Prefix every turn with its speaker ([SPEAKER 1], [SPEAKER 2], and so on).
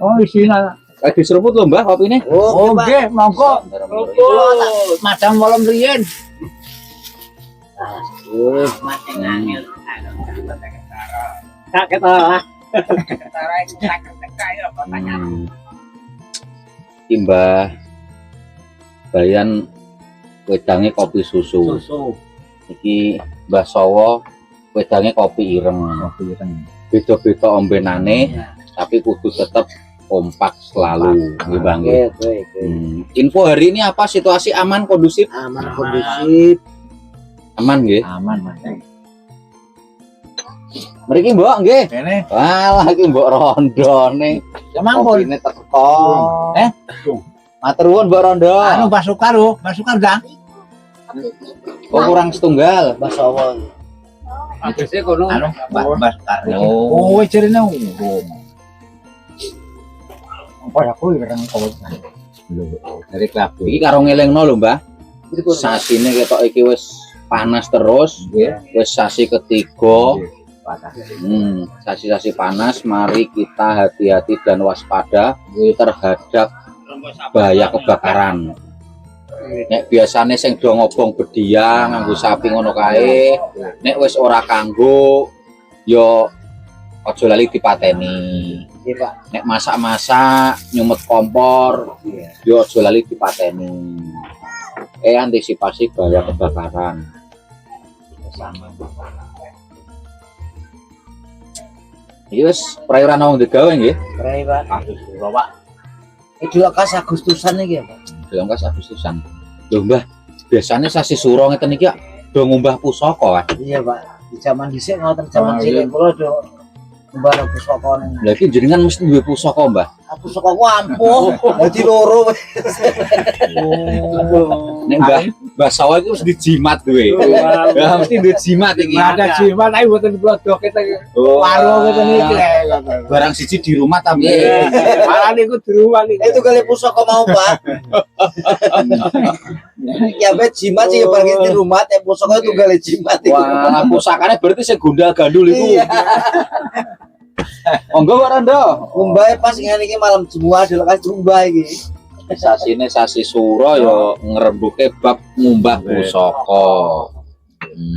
[SPEAKER 1] Oh, isinya.
[SPEAKER 2] Diseruput lho, Mbah, kopine.
[SPEAKER 1] Oh, nggih, monggo. Macam malam riyen.
[SPEAKER 3] Macam angel. Tak ketara. Ketara itu tak kaya katanya.
[SPEAKER 2] Mbah Bayan wedange kopi susu. Iki Mbah Sawa wedange kopi ireng. Beda-beda ombenane, tapi kudu tetep kompak selalu, nggih Bang. Info hari ini apa? Situasi aman, kondusif?
[SPEAKER 3] Aman, kondusif.
[SPEAKER 2] Aman nggih.
[SPEAKER 1] Aman, Mas.
[SPEAKER 2] Mriki Mbok nggih.
[SPEAKER 1] Kene.
[SPEAKER 2] Walah iki Mbok Rondone.
[SPEAKER 1] Semampun.
[SPEAKER 2] Kopine teko. Matur nuwun Mbok Rondo.
[SPEAKER 1] Anu Basukar lho, Basukar Dang.
[SPEAKER 2] Kok kurang setunggal?
[SPEAKER 3] Mbah Sawa.
[SPEAKER 1] Agese kono. Anu Basukar. Oh, cerene urung. Apa aku ireng kok. Dari klabu.
[SPEAKER 2] Iki karo ngelingno lho, Mbah. Sasine ketok iki wis panas terus. Wis sasi ketiga. Sasi-sasi panas, mari kita hati-hati dan waspada terhadap bahaya kebakaran. Nek biasane sing do ngobong bedia nganggo sapi ngono kae, nek wis ora kanggo yo aja lali dipateni.
[SPEAKER 3] Nggih, Pak.
[SPEAKER 2] Nek masak-masak nyumet kompor yo aja lali dipateni. Antisipasi bahaya kebakaran. Iki wis perairan wong digawe nggih.
[SPEAKER 3] Prai, Pak. Pak. Iki lokas Agustusan iki ya, Pak.
[SPEAKER 2] Dalam kas Agustusan. Lho Mbah, biasanya sasi suro ngeten iki do ngumbah pusaka, Pak.
[SPEAKER 3] Iya, Pak. Di zaman dhisik ngoten zaman cilik kula do mbah pusaka ning.
[SPEAKER 2] Lah iki jenengan mesti duwe pusaka, Mbah.
[SPEAKER 3] Pusaka ku ampuh. Dadi loro.
[SPEAKER 2] Nek Mbah Sawa iki mesti dijimat duwe. Ya mesti duwe jimat iki.
[SPEAKER 1] Ada jimat ae mboten blodok kita. Waro ngeten iki.
[SPEAKER 2] Barang siji di rumah tapi
[SPEAKER 1] Malah niku di rumah niku.
[SPEAKER 3] Itu kali pusaka mau, Pak. Ya bet jimat sih pergi di rumah teh pusaka itu kali jimat itu.
[SPEAKER 2] wah pusakane berarti sing gondal gandul iku.
[SPEAKER 3] Iya.
[SPEAKER 2] Monggo Pak Rondo.
[SPEAKER 3] Umbahe pas ngene iki malam semua dilekas umbah iki.
[SPEAKER 2] Sasine sasi suro ya ngrembuke bab ngumbah pusaka.